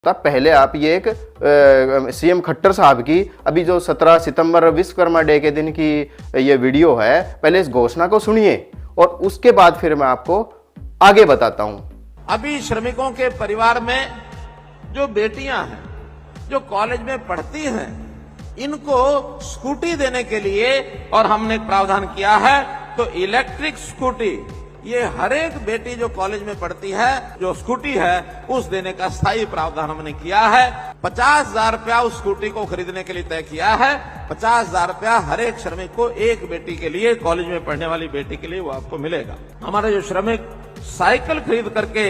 तब पहले आप ये एक सीएम खट्टर साहब की अभी जो 17 सितंबर विश्वकर्मा डे के दिन की ये वीडियो है, पहले इस घोषणा को सुनिए और उसके बाद फिर मैं आपको आगे बताता हूं। अभी श्रमिकों के परिवार में जो बेटियां हैं, जो कॉलेज में पढ़ती हैं, इनको स्कूटी देने के लिए और हमने प्रावधान किया है तो इलेक्ट्रिक स्कूटी ये हर एक बेटी जो कॉलेज में पढ़ती है जो स्कूटी है उस देने का स्थायी प्रावधान हमने किया है। 50,000 रुपया उस स्कूटी को खरीदने के लिए तय किया है। 50,000 रुपया हर एक श्रमिक को, एक बेटी के लिए, कॉलेज में पढ़ने वाली बेटी के लिए वो आपको मिलेगा। हमारे जो श्रमिक साइकिल खरीद करके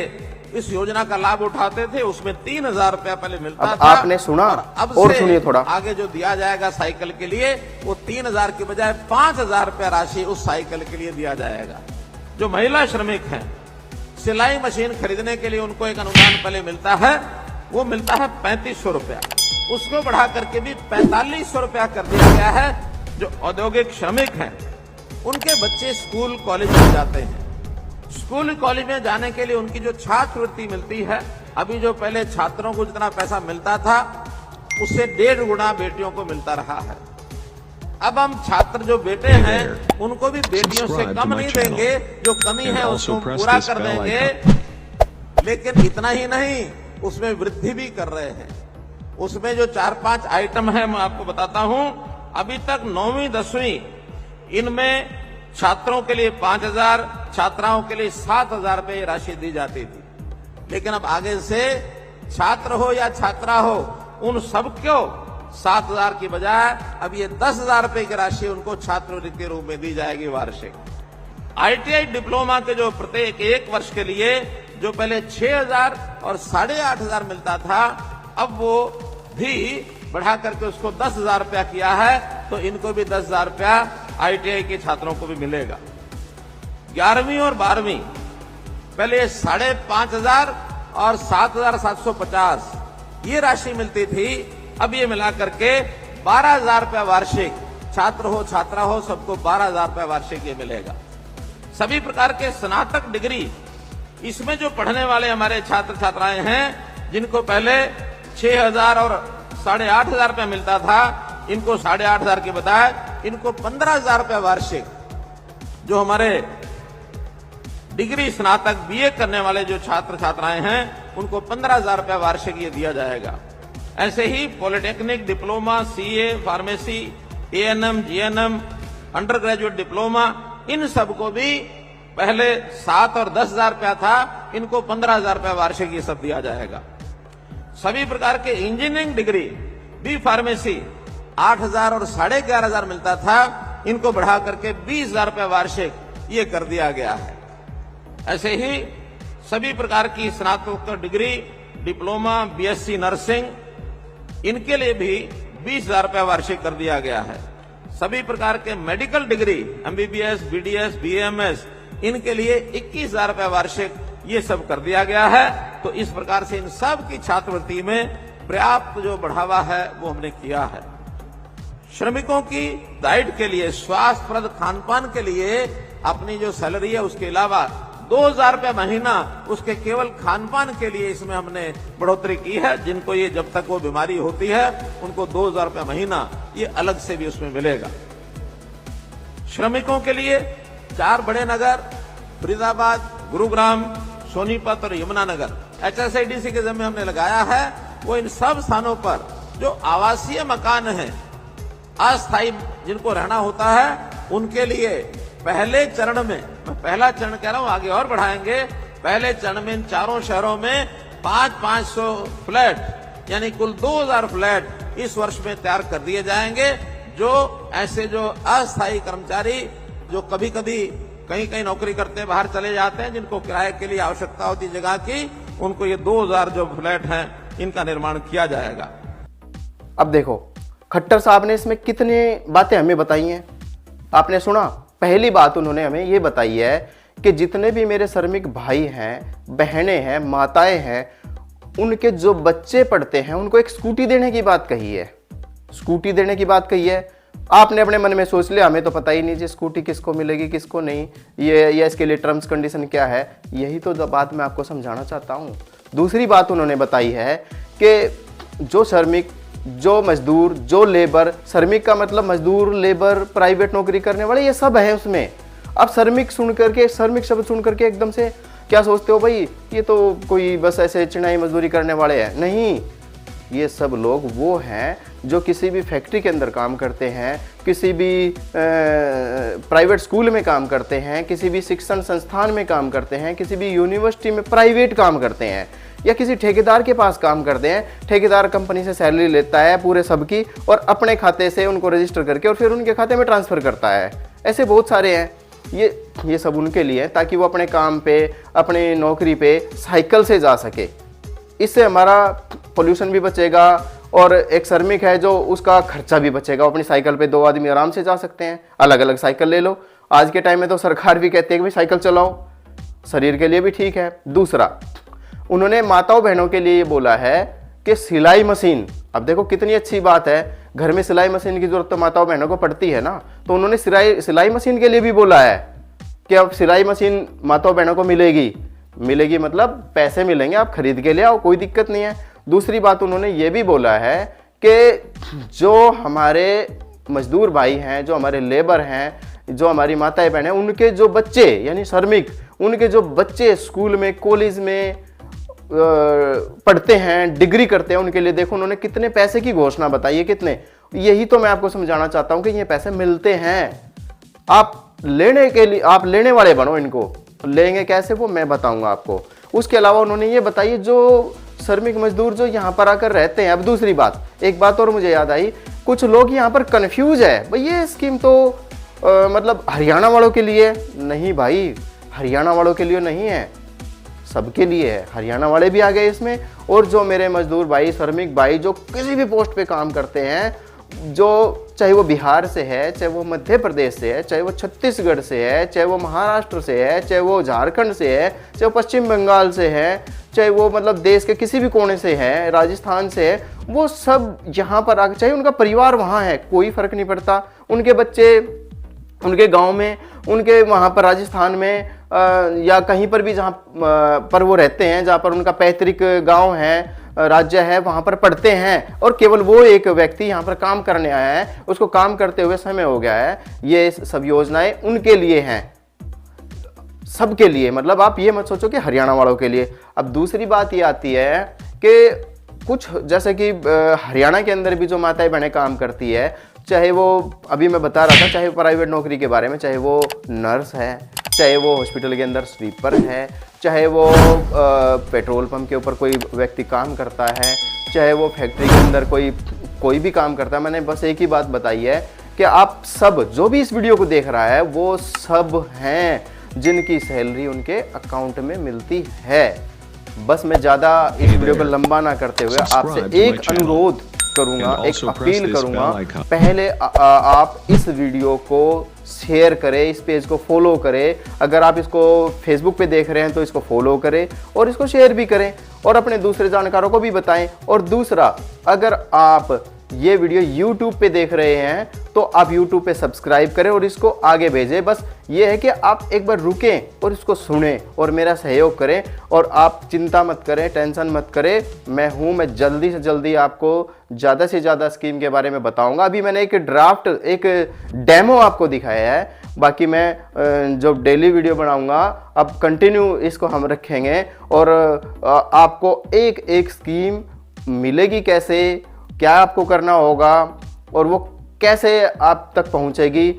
इस योजना का लाभ उठाते थे उसमें 3,000 रुपया पहले मिलता था। आपने सुना और सुनिए थोड़ा आगे जो दिया जाएगा साइकिल के लिए वो 3,000 की बजाय 5,000 रुपया राशि उस साइकिल के लिए दिया जाएगा। जो महिला श्रमिक हैं, सिलाई मशीन खरीदने के लिए उनको एक अनुदान पहले मिलता है, वो मिलता है 3,500 रुपया। उसको बढ़ा करके भी 4,500 रुपया कर दिया गया है। जो औद्योगिक श्रमिक हैं उनके बच्चे स्कूल कॉलेज में जाते हैं, स्कूल कॉलेज में जाने के लिए उनकी जो छात्रवृत्ति मिलती है, अभी जो पहले छात्रों को जितना पैसा मिलता था उससे 1.5 गुना बेटियों को मिलता रहा है। अब हम छात्र जो बेटे हैं उनको भी बेटियों से कम नहीं देंगे, जो कमी है उसको पूरा कर देंगे। लेकिन इतना ही नहीं, उसमें वृद्धि भी कर रहे हैं। उसमें जो 4-5 आइटम है मैं आपको बताता हूं। अभी तक 9वीं 10वीं इनमें छात्रों के लिए 5,000, छात्राओं के लिए 7,000 रुपये राशि दी जाती थी। लेकिन अब आगे से छात्र हो या छात्रा हो, उन सबको 7,000 की बजाय अब ये 10,000 रुपए की राशि उनको छात्रवृत्ति के रूप में दी जाएगी वार्षिक। ITI डिप्लोमा के जो प्रत्येक 1 वर्ष के लिए जो पहले 6,000 और 8,500 मिलता था, अब वो भी बढ़ा करके उसको 10,000 रुपया किया है, तो इनको भी 10,000 रुपया ITI के छात्रों को भी मिलेगा। 11वीं और 12वीं पहले 5,500 और 7,750 ये राशि मिलती थी, अब ये मिला करके 12,000 रुपया वार्षिक, छात्र हो छात्रा हो सबको 12,000 रुपया वार्षिक ये मिलेगा। सभी प्रकार के स्नातक डिग्री, इसमें जो पढ़ने वाले हमारे छात्र छात्राएं हैं जिनको पहले 6,000 और 8,500 रुपया मिलता था, इनको 8,500 के बजाय इनको 15,000 रुपया वार्षिक। जो हमारे डिग्री स्नातक BA करने वाले जो छात्र छात्राएं हैं उनको 15,000 रुपया वार्षिक ये दिया जाएगा। ऐसे ही polytechnic, diploma, CA, pharmacy, ANM, GNM, undergraduate diploma, इन सबको भी पहले 7 और 10,000 रुपया था, इनको 15,000 रुपया वार्षिक ये सब दिया जाएगा। सभी प्रकार के इंजीनियरिंग डिग्री, B फार्मेसी 8,000 और 11,500 मिलता था, इनको बढ़ा करके 20,000 रुपया वार्षिक ये कर दिया गया है। ऐसे ही सभी प्रकार की स्नातकोत्तर डिग्री, डिप्लोमा, BSc नर्सिंग, इनके लिए भी 20,000 रुपया वार्षिक कर दिया गया है। सभी प्रकार के medical degree MBBS, BDS, BAMS, इनके लिए 21,000 रुपया वार्षिक ये सब कर दिया गया है। तो इस प्रकार से इन सब की छात्रवृत्ति में पर्याप्त जो बढ़ावा है वो हमने किया है। श्रमिकों की डाइट के लिए, स्वास्थ्यप्रद खानपान के लिए अपनी जो सैलरी है उसके अलावा 2,000 रुपया महीना उसके केवल खानपान के लिए इसमें हमने बढ़ोतरी की है। जिनको ये जब तक वो बीमारी होती है उनको 2,000 रुपया महीना ये अलग से भी उसमें मिलेगा। श्रमिकों के लिए 4 बड़े नगर फरीदाबाद, गुरुग्राम, सोनीपत और यमुनानगर HSIDC के जिम्मे हमने लगाया है। वो इन सब स्थानों पर जो आवासीय मकान है, अस्थायी जिनको रहना होता है, उनके लिए पहले चरण में, मैं पहला चरण कह रहा हूं, आगे और बढ़ाएंगे, पहले चरण में इन चारों शहरों में 500 फ्लैट यानी कुल 2,000 फ्लैट इस वर्ष में तैयार कर दिए जाएंगे। जो ऐसे जो अस्थायी कर्मचारी जो कभी कभी कहीं कहीं नौकरी करते बाहर चले जाते हैं, जिनको किराए के लिए आवश्यकता होती जगह की, उनको ये 2,000 जो फ्लैट हैं इनका निर्माण किया जाएगा। अब देखो खट्टर साहब ने इसमें कितनी बातें हमें बताई हैं, आपने सुना। पहली बात उन्होंने हमें ये बताई है कि जितने भी मेरे श्रमिक भाई हैं, बहनें हैं, माताएं हैं, उनके जो बच्चे पढ़ते हैं उनको एक स्कूटी देने की बात कही है। स्कूटी देने की बात कही है। आपने अपने मन में सोच लिया हमें तो पता ही नहीं जी स्कूटी किसको मिलेगी किसको नहीं, ये इसके लिए टर्म्स कंडीशन क्या है। यही तो बात मैं आपको समझाना चाहता हूँ। दूसरी बात उन्होंने बताई है कि जो श्रमिक, जो मजदूर, जो लेबर, श्रमिक का मतलब मजदूर, लेबर, प्राइवेट नौकरी करने वाले, ये सब है उसमें। अब श्रमिक सुन करके, श्रमिक शब्द सुन करके एकदम से क्या सोचते हो भाई, ये तो कोई बस ऐसे चिनाई मजदूरी करने वाले हैं? नहीं, ये सब लोग वो हैं जो किसी भी फैक्ट्री के अंदर काम करते हैं, किसी भी प्राइवेट स्कूल में काम करते हैं, किसी भी शिक्षण संस्थान में काम करते हैं, किसी भी यूनिवर्सिटी में प्राइवेट काम करते हैं, या किसी ठेकेदार के पास काम करते हैं। ठेकेदार कंपनी से सैलरी लेता है पूरे सबकी और अपने खाते से उनको रजिस्टर करके और फिर उनके खाते में ट्रांसफ़र करता है। ऐसे बहुत सारे हैं। ये सब उनके लिए है ताकि वो अपने काम पे, अपनी नौकरी पे साइकिल से जा सके। इससे हमारा पोल्यूशन भी बचेगा और एक श्रमिक है जो उसका खर्चा भी बचेगा। वो अपनी साइकिल पे 2 आदमी आराम से जा सकते हैं। अलग अलग साइकिल ले लो। आज के टाइम में तो सरकार भी कहती है कि भाई साइकिल चलाओ, शरीर के लिए भी ठीक है। दूसरा, उन्होंने माताओं बहनों के लिए ये बोला है कि सिलाई मशीन, अब देखो कितनी अच्छी बात है, घर में सिलाई मशीन की जरूरत तो माताओं बहनों को पड़ती है ना, तो उन्होंने सिलाई मशीन के लिए भी बोला है कि अब सिलाई मशीन माताओं बहनों को मिलेगी मतलब पैसे मिलेंगे, आप खरीद के ले आओ, कोई दिक्कत नहीं है। दूसरी बात उन्होंने ये भी बोला है कि जो हमारे मजदूर भाई हैं, जो हमारे लेबर हैं, जो हमारी माताएं बहनें, उनके जो बच्चे यानी श्रमिक, उनके जो बच्चे स्कूल में, कॉलेज में पढ़ते हैं, डिग्री करते हैं, उनके लिए देखो उन्होंने कितने पैसे की घोषणा बताई है। कितने, यही तो मैं आपको समझाना चाहता हूं कि ये पैसे मिलते हैं। आप लेने के लिए, आप लेने वाले बनो इनको। लेंगे कैसे वो मैं बताऊंगा आपको। उसके अलावा उन्होंने ये बताई जो श्रमिक मजदूर जो यहाँ पर आकर रहते हैं। अब दूसरी बात, एक बात और मुझे याद आई, कुछ लोग यहाँ पर कंफ्यूज है, भाई ये स्कीम तो मतलब हरियाणा वालों के लिए नहीं। भाई हरियाणा वालों के लिए नहीं है, सबके लिए है। हरियाणा वाले भी आ गए इसमें। और जो मेरे मजदूर भाई, श्रमिक भाई जो किसी भी पोस्ट पे काम करते हैं, जो चाहे वो बिहार से है, चाहे वो मध्य प्रदेश से है, चाहे वो छत्तीसगढ़ से है, चाहे वो महाराष्ट्र से है, चाहे वो झारखंड से है, चाहे वो पश्चिम बंगाल से है, चाहे वो मतलब देश के किसी भी कोने से है, राजस्थान से है, वो सब यहाँ पर आकर, चाहे उनका परिवार वहाँ है, कोई फर्क नहीं पड़ता। उनके बच्चे उनके गांव में, उनके वहाँ पर राजस्थान में या कहीं पर भी जहाँ पर वो रहते हैं, जहाँ पर उनका पैतृक गांव है, राज्य है, वहाँ पर पढ़ते हैं। और केवल वो एक व्यक्ति यहाँ पर काम करने आया है, उसको काम करते हुए समय हो गया है। ये सब योजनाएं उनके लिए हैं, सबके लिए। मतलब आप ये मत सोचो कि हरियाणा वालों के लिए। अब दूसरी बात ये आती है कि कुछ जैसे कि हरियाणा के अंदर भी जो माताएं बहनें काम करती है, चाहे वो अभी मैं बता रहा था, चाहे वो प्राइवेट नौकरी के बारे में, चाहे वो नर्स है, चाहे वो हॉस्पिटल के अंदर स्वीपर है, चाहे वो पेट्रोल पंप के ऊपर कोई व्यक्ति काम करता है, चाहे वो फैक्ट्री के अंदर कोई भी काम करता है। मैंने बस एक ही बात बताई है कि आप सब जो भी इस वीडियो को देख रहा है, वो सब हैं जिनकी सैलरी उनके अकाउंट में मिलती है। बस मैं ज़्यादा इस वीडियो को लंबा ना करते हुए आपसे एक अनुरोध करूंगा, एक अपील करूंगा, पहले आप इस वीडियो को शेयर करें, इस पेज को फॉलो करें। अगर आप इसको फेसबुक पे देख रहे हैं तो इसको फॉलो करें और इसको शेयर भी करें और अपने दूसरे जानकारों को भी बताएं। और दूसरा, अगर आप ये वीडियो YouTube पे देख रहे हैं तो आप YouTube पे सब्सक्राइब करें और इसको आगे भेजें। बस ये है कि आप एक बार रुकें और इसको सुनें और मेरा सहयोग करें। और आप चिंता मत करें, टेंशन मत करें, मैं जल्दी से जल्दी आपको ज़्यादा से ज़्यादा स्कीम के बारे में बताऊंगा। अभी मैंने एक ड्राफ्ट, एक डेमो आपको दिखाया है, बाकी मैं जो डेली वीडियो बनाऊंगा अब कंटिन्यू इसको हम रखेंगे और आपको एक एक स्कीम मिलेगी कैसे, क्या आपको करना होगा और वो कैसे आप तक पहुंचेगी।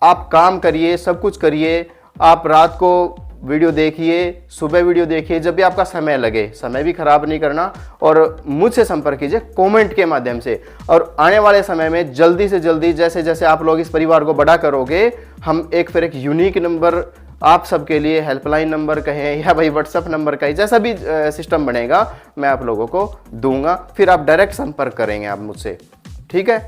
आप काम करिए, सब कुछ करिए। आप रात को वीडियो देखिए, सुबह वीडियो देखिए, जब भी आपका समय लगे। समय भी खराब नहीं करना और मुझसे संपर्क कीजिए कमेंट के माध्यम से। और आने वाले समय में जल्दी से जल्दी, जैसे जैसे आप लोग इस परिवार को बड़ा करोगे, हम फिर एक यूनिक नंबर आप सबके लिए, हेल्पलाइन नंबर कहें या भाई व्हाट्सएप नंबर कहें, जैसा भी सिस्टम बनेगा मैं आप लोगों को दूंगा। फिर आप डायरेक्ट संपर्क करेंगे आप मुझसे, ठीक है।